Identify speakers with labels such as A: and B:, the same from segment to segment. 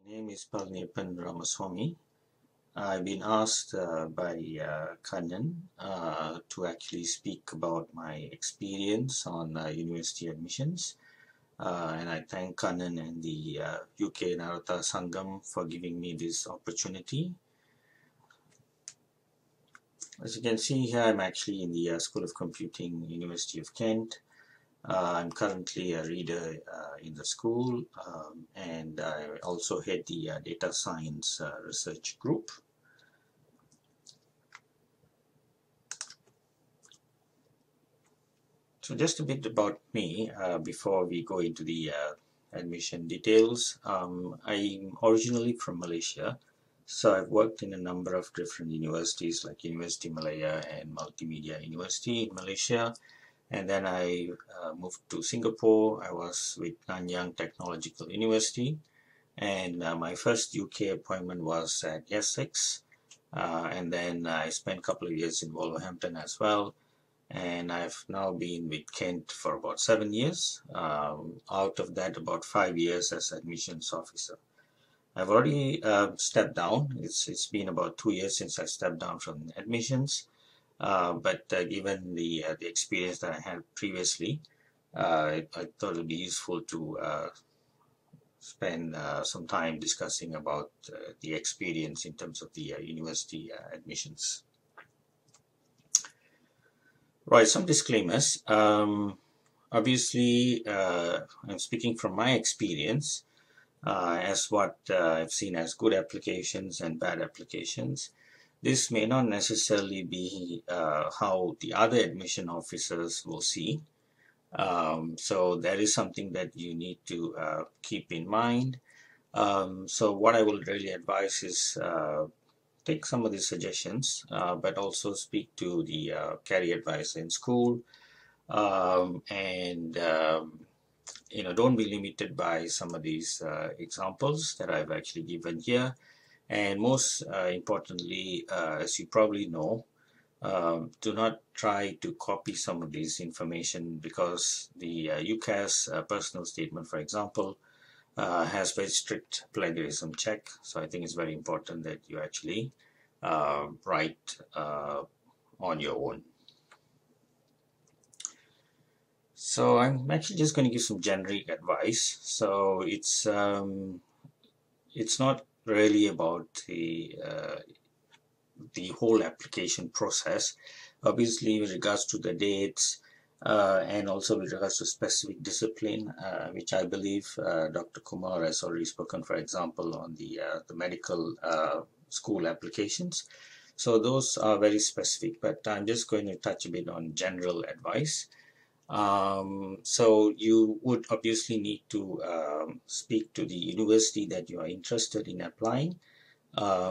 A: My name is Palaniappan Ramaswamy. I've been asked by Kannan to actually speak about my experience on university admissions. And I thank Kannan and the UK Narata Sangam for giving me this opportunity. As you can see here, I'm actually in the School of Computing, University of Kent. I'm currently a reader in the school, and I also head the data science research group. So just a bit about me before we go into the admission details. I'm originally from Malaysia, so I've worked in a number of different universities like University Malaya and Multimedia University in Malaysia. And then I moved to Singapore. I was with Nanyang Technological University. And my first UK appointment was at Essex. And then I spent a couple of years in Wolverhampton as well. And I've now been with Kent for about 7 years. Out of that, about 5 years as admissions officer. I've already stepped down. It's been about 2 years since I stepped down from admissions. But given the experience that I had previously, I thought it would be useful to spend some time discussing about the experience in terms of the university admissions. Right, some disclaimers. Obviously, I'm speaking from my experience as what I've seen as good applications and bad applications. This may not necessarily be how the other admission officers will see. So that is something that you need to keep in mind. So what I will really advise is take some of these suggestions, but also speak to the career advisor in school, and don't be limited by some of these examples that I've actually given here. And most importantly, as you probably know, do not try to copy some of this information, because the UCAS personal statement, for example, has very strict plagiarism check. So I think it's very important that you actually write on your own. So I'm actually just going to give some generic advice. So it's not really about the whole application process. Obviously, with regards to the dates and also with regards to specific discipline, which I believe Dr. Kumar has already spoken, for example, on the medical school applications. So those are very specific, but I'm just going to touch a bit on general advice. So you would obviously need to speak to the university that you are interested in applying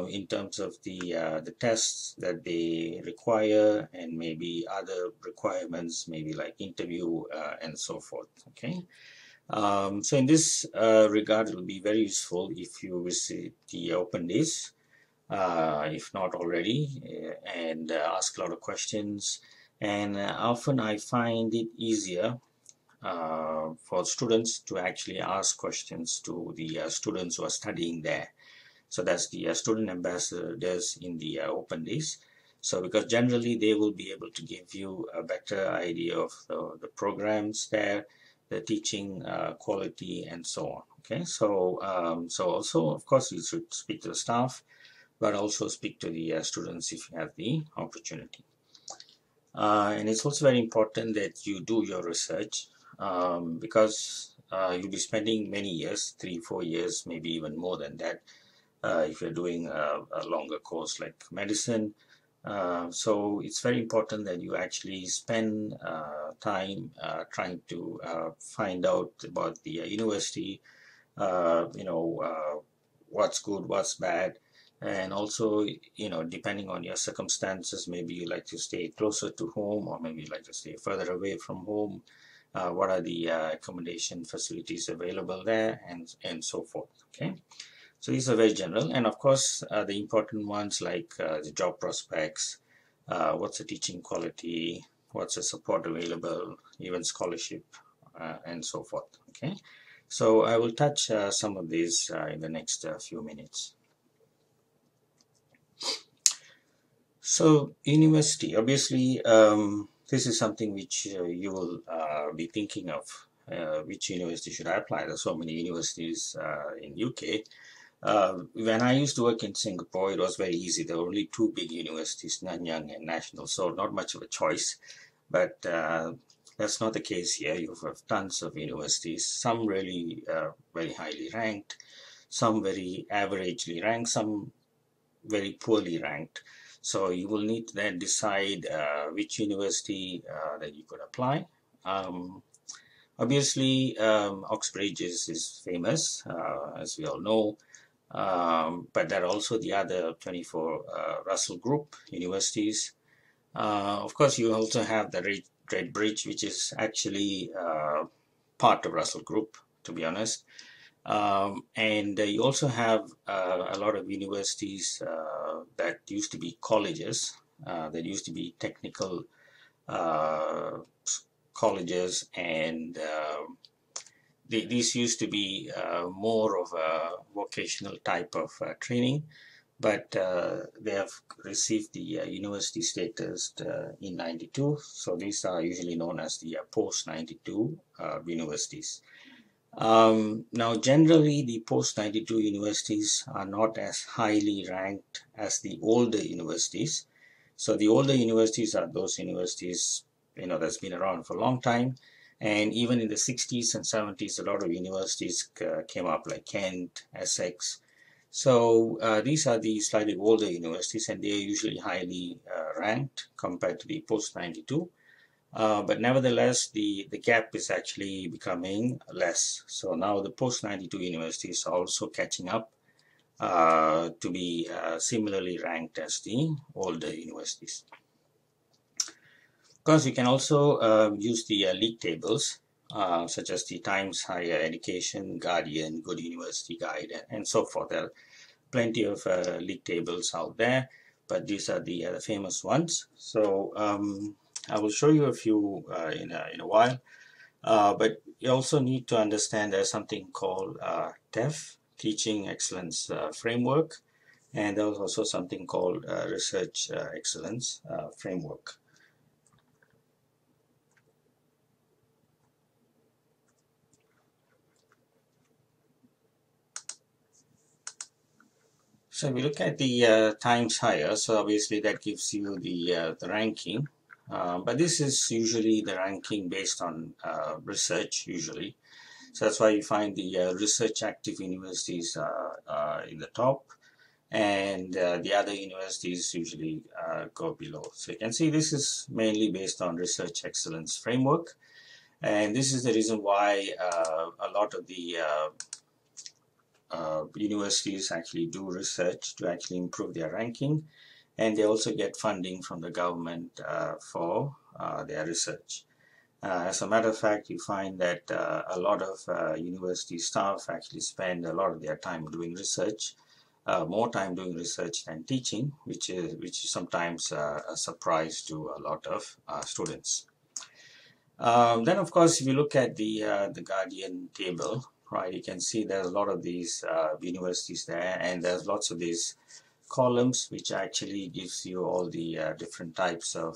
A: in terms of the tests that they require, and maybe other requirements, maybe like interview and so forth. Okay. So in this regard, it will be very useful if you visit the open days, if not already, and ask a lot of questions. And often I find it easier for students to actually ask questions to the students who are studying there. So that's the student ambassadors in the open days. So because generally they will be able to give you a better idea of the programs there, the teaching quality, and so on. Okay, so also, of course, you should speak to the staff, but also speak to the students if you have the opportunity. And it's also very important that you do your research, because you'll be spending many years, 3-4 years, maybe even more than that, if you're doing a longer course like medicine. So it's very important that you actually spend time trying to find out about the university, what's good, what's bad. And also, depending on your circumstances, maybe you like to stay closer to home, or maybe you like to stay further away from home. What are the accommodation facilities available there, and so forth. Okay. So these are very general, and of course the important ones like the job prospects, what's the teaching quality, what's the support available, even scholarship, and so forth. Okay, So I will touch some of these in the next few minutes. So university, obviously, this is something which you will be thinking of. Which university should I apply? There's so many universities in UK. When I used to work in Singapore, it was very easy. There were only two big universities, Nanyang and National, so not much of a choice. But that's not the case here. You have tons of universities, some really very highly ranked, some very averagely ranked, some very poorly ranked. So you will need to then decide which university that you could apply. Obviously, Oxbridge is famous, as we all know. But there are also the other 24 Russell Group universities. Of course, you also have the Redbridge, which is actually part of Russell Group, to be honest. And you also have a lot of universities that used to be colleges, that used to be technical colleges, and these used to be more of a vocational type of training, but they have received the university status in 92. So these are usually known as the post-92 universities. Now, generally, the post-92 universities are not as highly ranked as the older universities. So the older universities are those universities, that's been around for a long time. And even in the 60s and 70s, a lot of universities came up, like Kent, Essex. So these are the slightly older universities, and they are usually highly ranked compared to the post-92. But nevertheless, the gap is actually becoming less. So now the post-92 universities are also catching up to be similarly ranked as the older universities. Of course, you can also use the league tables, such as the Times Higher Education, Guardian, Good University Guide, and so forth. There are plenty of league tables out there, but these are the famous ones. So I will show you a few in a while, but you also need to understand there's something called TEF, Teaching Excellence Framework, and there's also something called Research Excellence Framework. So if we look at the Times Higher, so obviously that gives you the ranking. But this is usually the ranking based on research, usually. So that's why you find the research active universities in the top, and the other universities usually go below. So you can see this is mainly based on research excellence framework. And this is the reason why a lot of the universities actually do research to actually improve their ranking. And they also get funding from the government for their research. As a matter of fact, you find that a lot of university staff actually spend a lot of their time doing research, more time doing research than teaching, which is sometimes a surprise to a lot of students. Then, of course, if you look at the Guardian table, right, you can see there's a lot of these universities there, and there's lots of these columns which actually gives you all the different types of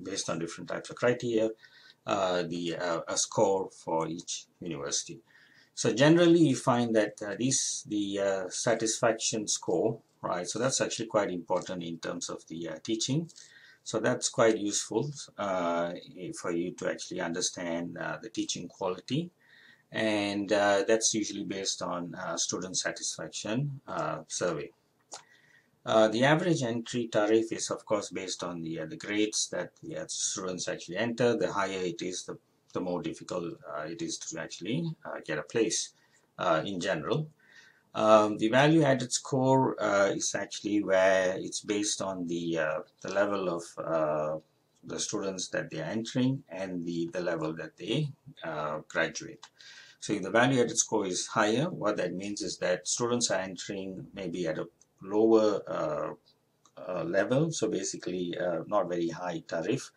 A: based on different types of criteria, a score for each university. So generally you find that the satisfaction score, right, so that's actually quite important in terms of the teaching. So that's quite useful for you to actually understand the teaching quality, and that's usually based on student satisfaction survey. The average entry tariff is, of course, based on the grades that the students actually enter. The higher it is, the more difficult it is to actually get a place in general. The value-added score is actually where it's based on the level of the students that they are entering and the level that they graduate. So if the value-added score is higher, what that means is that students are entering maybe at a lower level, so basically not very high tariff,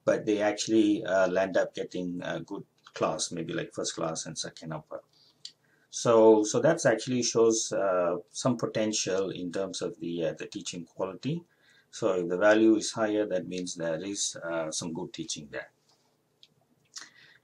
A: but they actually land up getting a good class, maybe like first class and second upper. So that's actually shows some potential in terms of the teaching quality. So if the value is higher, that means there is some good teaching there.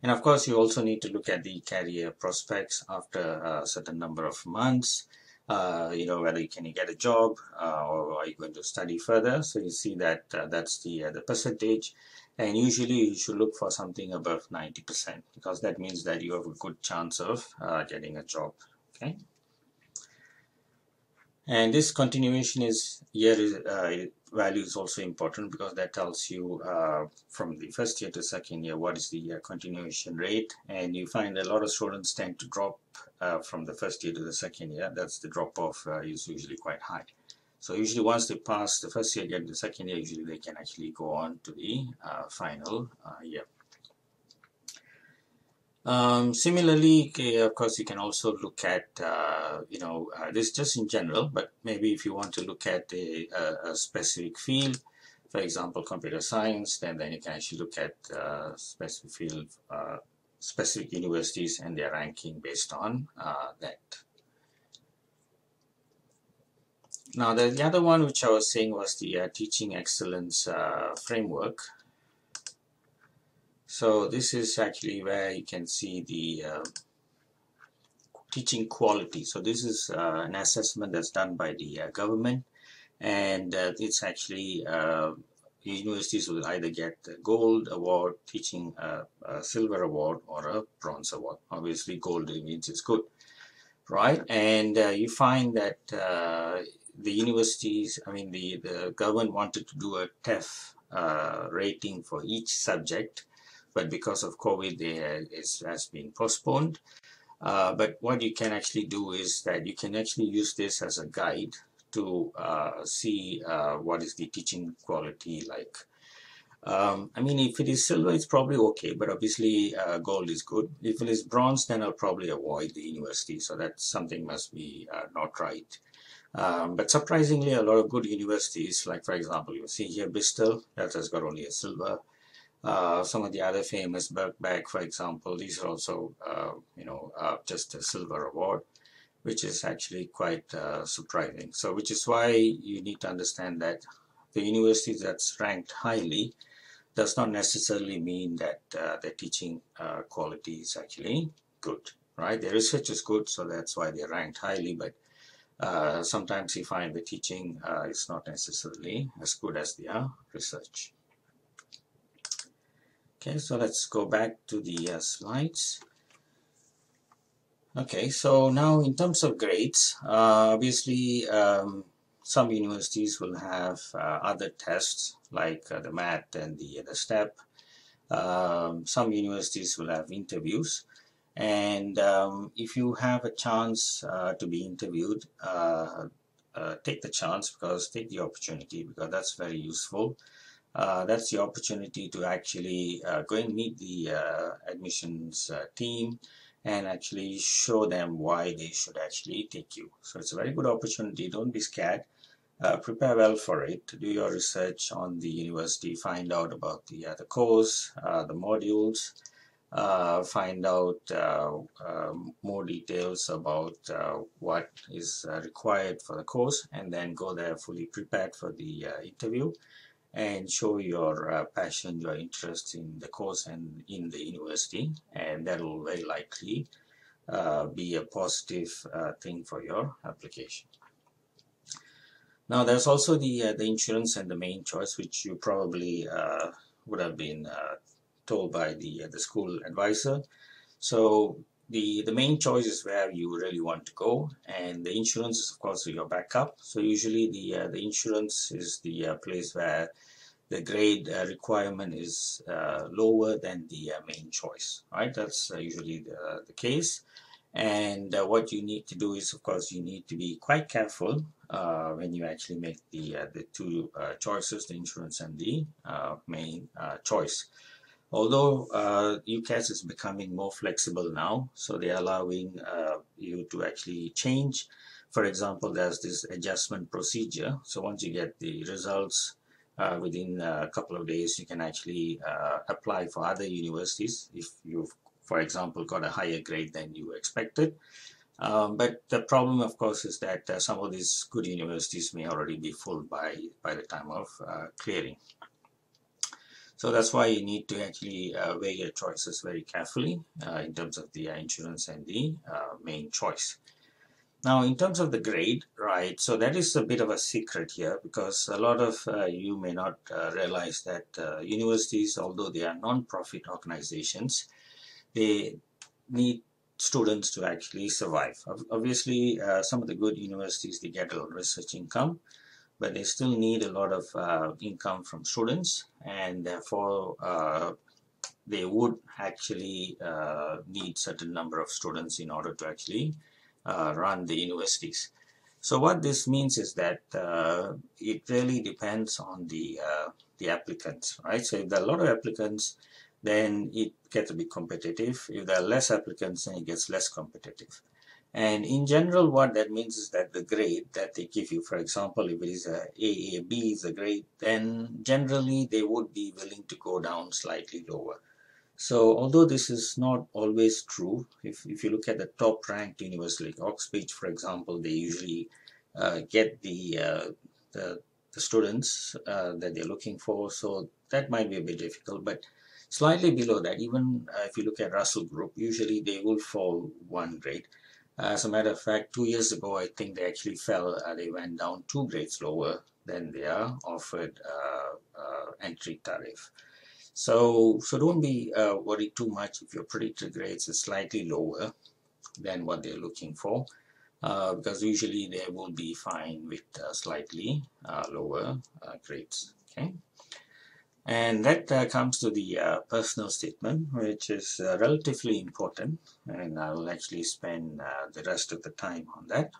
A: And of course, you also need to look at the career prospects after a certain number of months. Whether you can get a job or are you going to study further. So you see that that's the percentage. And usually you should look for something above 90% because that means that you have a good chance of getting a job. Okay. And this continuation value is also important because that tells you from the first year to second year what is the continuation rate, and you find a lot of students tend to drop from the first year to the second year. That's the drop off is usually quite high. So usually once they pass the first year, get to the second year, usually they can actually go on to the final year. Similarly, of course, you can also look at, this just in general, but maybe if you want to look at a specific field, for example, computer science, then you can actually look at specific field, specific universities and their ranking based on that. Now, the other one which I was saying was the teaching excellence framework. So this is actually where you can see the teaching quality. So this is an assessment that's done by the government, and it's actually universities will either get a gold award, teaching a silver award, or a bronze award. Obviously, gold means it's good, right? And you find that the universities, the government wanted to do a TEF rating for each subject, but because of COVID, it has been postponed. But what you can actually do is that you can actually use this as a guide to see what is the teaching quality like. If it is silver, it's probably okay, but obviously gold is good. If it is bronze, then I'll probably avoid the university. So that something must be not right. But surprisingly, a lot of good universities, like for example, you see here Bristol, that has got only a silver. Some of the other famous Birkbeck, for example, these are also, just a silver award, which is actually quite surprising. So, which is why you need to understand that the university that's ranked highly does not necessarily mean that the teaching quality is actually good, right? The research is good, so that's why they're ranked highly, but sometimes you find the teaching is not necessarily as good as their research. Okay, so let's go back to the slides. Okay, so now in terms of grades, obviously some universities will have other tests like the math and the STEP. Some universities will have interviews, and if you have a chance to be interviewed, take the chance, take the opportunity, because that's very useful. That's the opportunity to actually go and meet the admissions team and actually show them why they should actually take you. So it's a very good opportunity. Don't be scared. Prepare well for it. Do your research on the university. Find out about the course, the modules. Find out more details about what is required for the course, and then go there fully prepared for the interview. And show your passion, your interest in the course and in the university, and that will very likely be a positive thing for your application. Now, there's also the insurance and the main choice, which you probably would have been told by the school advisor. So the main choice is where you really want to go, and the insurance is of course your backup. So usually the insurance is the place where the grade requirement is lower than the main choice, right? That's usually the case. And what you need to do is, of course, you need to be quite careful when you actually make the two choices, the insurance and the main choice. Although UCAS is becoming more flexible now, so they're allowing you to actually change. For example, there's this adjustment procedure. So once you get the results, within a couple of days, you can actually apply for other universities if you've, for example, got a higher grade than you expected. But the problem, of course, is that some of these good universities may already be full by the time of clearing. So that's why you need to actually weigh your choices very carefully in terms of the insurance and the main choice. Now, in terms of the grade, right, so that is a bit of a secret here, because a lot of you may not realize that universities, although they are non-profit organizations, they need students to actually survive. Obviously, some of the good universities, they get a lot of research income, but they still need a lot of income from students, and therefore they would actually need certain number of students in order to actually run the universities. So what this means is that it really depends on the applicants, right? So if there are a lot of applicants, then it gets a bit competitive. If there are less applicants, then it gets less competitive. And in general, what that means is that the grade that they give you, for example, if it is a B is a grade, then generally they would be willing to go down slightly lower. So although this is not always true, if you look at the top ranked university like Oxbridge, for example, they usually get the students that they're looking for. So that might be a bit difficult, but slightly below that, even if you look at Russell Group, usually they will fall one grade. As a matter of fact, 2 years ago, I think they actually fell, they went down 2 grades lower than their offered entry tariff. So don't be worried too much if your predicted grades is slightly lower than what they're looking for, because usually they will be fine with slightly lower grades. Okay, and that comes to the personal statement, which is relatively important, and I will actually spend the rest of the time on that.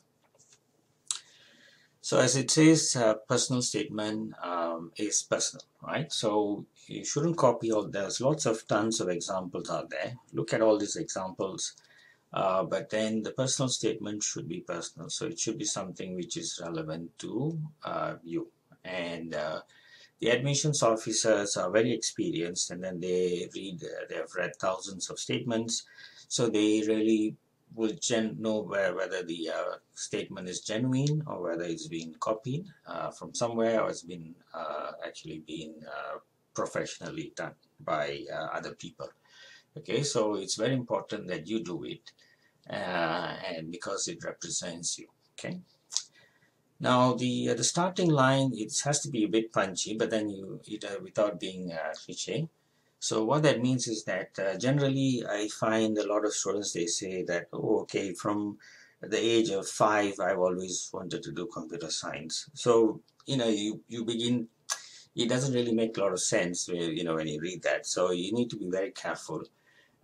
A: So as it says, personal statement is personal, right? So you shouldn't copy all. There's lots of tons of examples out there. Look at all these examples, but then the personal statement should be personal. So it should be something which is relevant to you. And the admissions officers are very experienced, and then they have read thousands of statements. So they really will know whether the statement is genuine or whether it's been copied from somewhere or it's been actually been professionally done by other people. Okay, so it's very important that you do it, and because it represents you. Okay. Now the starting line, it has to be a bit punchy, but then without being cliche. So what that means is that generally I find a lot of students, they say that, oh, okay, from the age of 5 I've always wanted to do computer science. So you begin, it doesn't really make a lot of sense when you read that. So you need to be very careful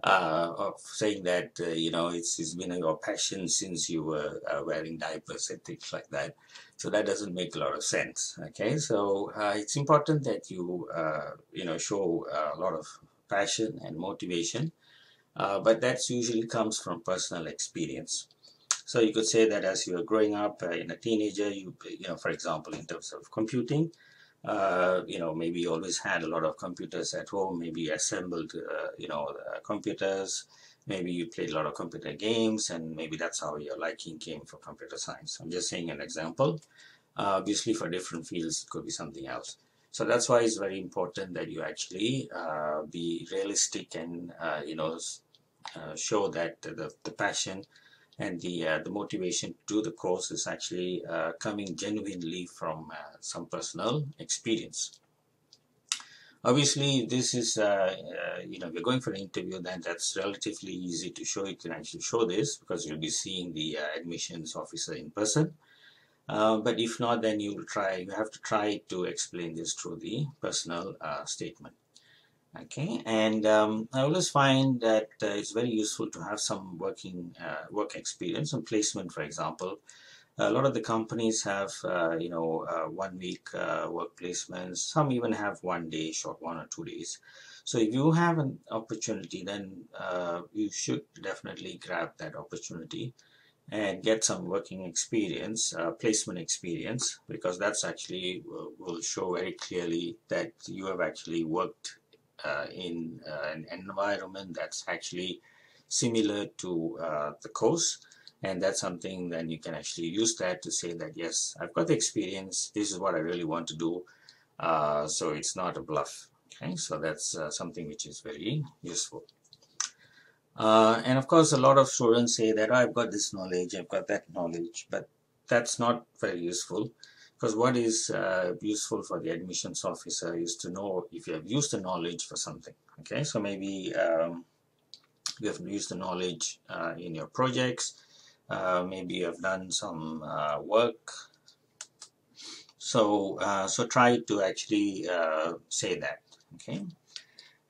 A: of saying that it's been your passion since you were wearing diapers and things like that. So that doesn't make a lot of sense. Okay, so it's important that you show a lot of passion and motivation, but that usually comes from personal experience. So you could say that as you are growing up in a teenager, for example, in terms of computing, maybe you always had a lot of computers at home, maybe you assembled, computers, maybe you played a lot of computer games, and maybe that's how your liking came for computer science. I'm just saying an example. Obviously, for different fields, it could be something else. So that's why it's very important that you actually be realistic and, show that the passion and the motivation to do the course is actually coming genuinely from some personal experience. Obviously, this is, if you're going for an interview, then that's relatively easy to show. You can actually show this because you'll be seeing the admissions officer in person. But if not, then you have to try to explain this through the personal statement. Okay, and I always find that it's very useful to have some work experience and placement. For example, a lot of the companies have 1 week work placements. Some even have 1 day, short 1 or 2 days. So if you have an opportunity, then you should definitely grab that opportunity and get some working experience, placement experience, because that's actually will show very clearly that you have actually worked in an environment that's actually similar to the course, And that's something then you can actually use that to say that, yes, I've got the experience, this is what I really want to do. So it's not a bluff. Okay, so that's something which is very useful. And of course, a lot of students say that, oh, I've got this knowledge, I've got that knowledge, but that's not very useful, because what is useful for the admissions officer is to know if you have used the knowledge for something. Okay, so maybe you have used the knowledge in your projects, maybe you have done some work. So try to actually say that. Okay.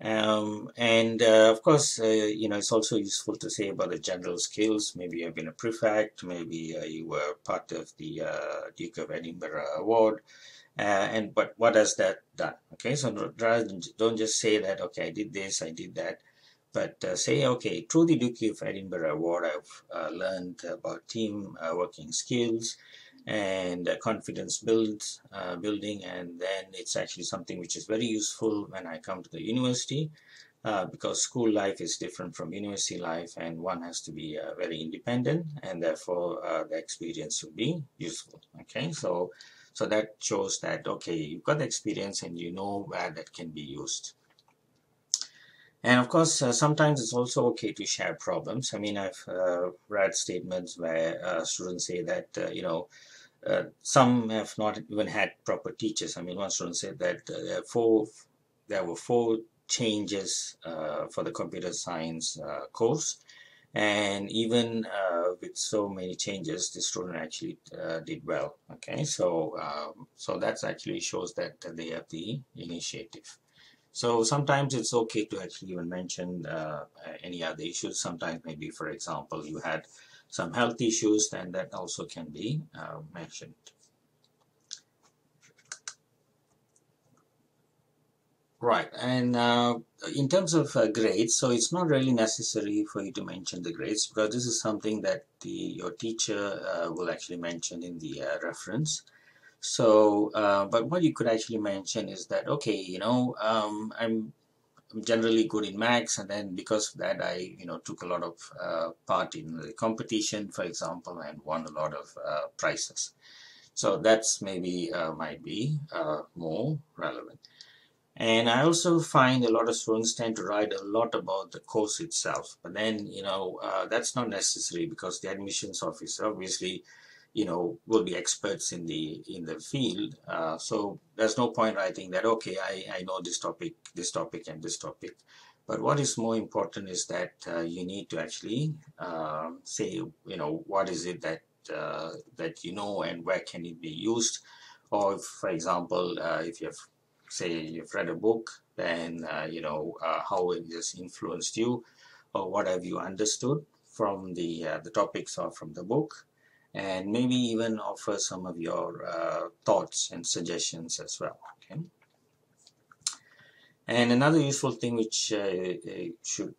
A: Of course, it's also useful to say about the general skills. Maybe you've been a prefect, maybe you were part of the Duke of Edinburgh Award, but what has that done? Okay, so don't just say that, okay, I did this, I did that, but say, okay, through the Duke of Edinburgh Award, I've learned about team working skills and confidence building, and then it's actually something which is very useful when I come to the university, because school life is different from university life, and one has to be very independent, and therefore the experience should be useful. Okay, so that shows that, okay, you've got the experience and you know where that can be used. And of course, sometimes it's also okay to share problems. I mean, I've read statements where students say that, some have not even had proper teachers. I mean, one student said that there were four changes for the computer science course, and even with so many changes, the student actually did well. Okay, so that actually shows that they have the initiative. So sometimes it's okay to actually even mention any other issues. Sometimes maybe, for example, you had some health issues, then that also can be mentioned. Right, and in terms of grades, so it's not really necessary for you to mention the grades, because this is something that your teacher will actually mention in the reference. So, but what you could actually mention is that, okay, I'm generally good in maths, and then because of that I took a lot of part in the competition, for example, and won a lot of prizes. So that's maybe might be more relevant. And I also find a lot of students tend to write a lot about the course itself, but then that's not necessary, because the admissions officer obviously will be experts in the field. So there's no point writing that, okay, I know this topic, and this topic. But what is more important is that you need to actually say, what is it that and where can it be used. Or if, for example, if you've read a book, then how it has influenced you, or what have you understood from the topics or from the book, and maybe even offer some of your thoughts and suggestions as well. Okay. And another useful thing which should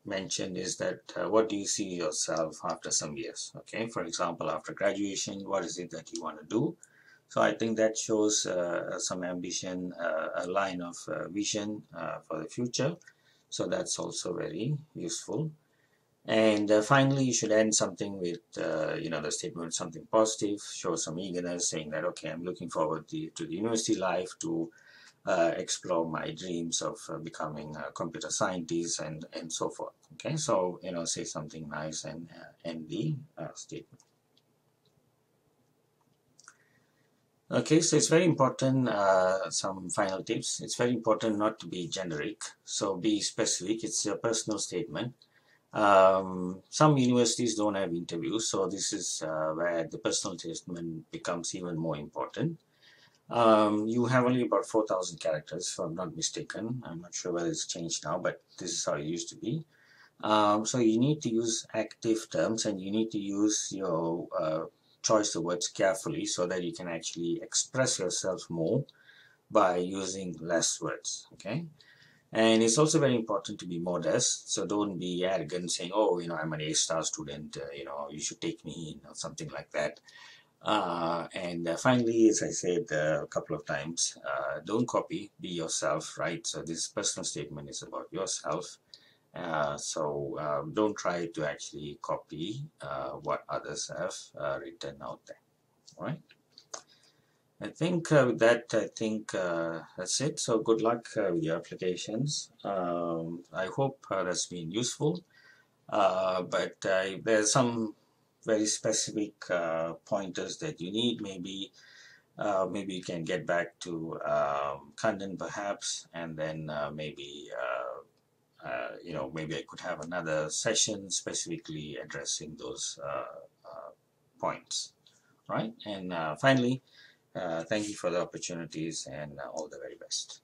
A: mention is that what do you see yourself after some years? Okay, for example, after graduation, what is it that you want to do? So I think that shows some ambition, a line of vision for the future. So that's also very useful. And finally, you should end something with, the statement with something positive, show some eagerness, saying that, okay, I'm looking forward to the university life, to explore my dreams of becoming a computer scientist, and so forth. Okay, so, say something nice and end the statement. Okay, so it's very important, some final tips. It's very important not to be generic, so be specific. It's a personal statement. Some universities don't have interviews, so this is where the personal statement becomes even more important. You have only about 4,000 characters, if I'm not mistaken. I'm not sure whether it's changed now, but this is how it used to be. So you need to use active terms, and you need to use your choice of words carefully, so that you can actually express yourself more by using less words. Okay. And it's also very important to be modest. So don't be arrogant, saying, oh, I'm an A-star student, you should take me in, or something like that. And finally, as I said a couple of times, don't copy, be yourself, right? So this personal statement is about yourself. So don't try to actually copy what others have written out there. All right. I think with that, I think that's it. So good luck with your applications. I hope that's been useful. But there's some very specific pointers that you need. Maybe you can get back to Kandan perhaps, and then maybe I could have another session specifically addressing those points, right? And finally, thank you for the opportunities and all the very best.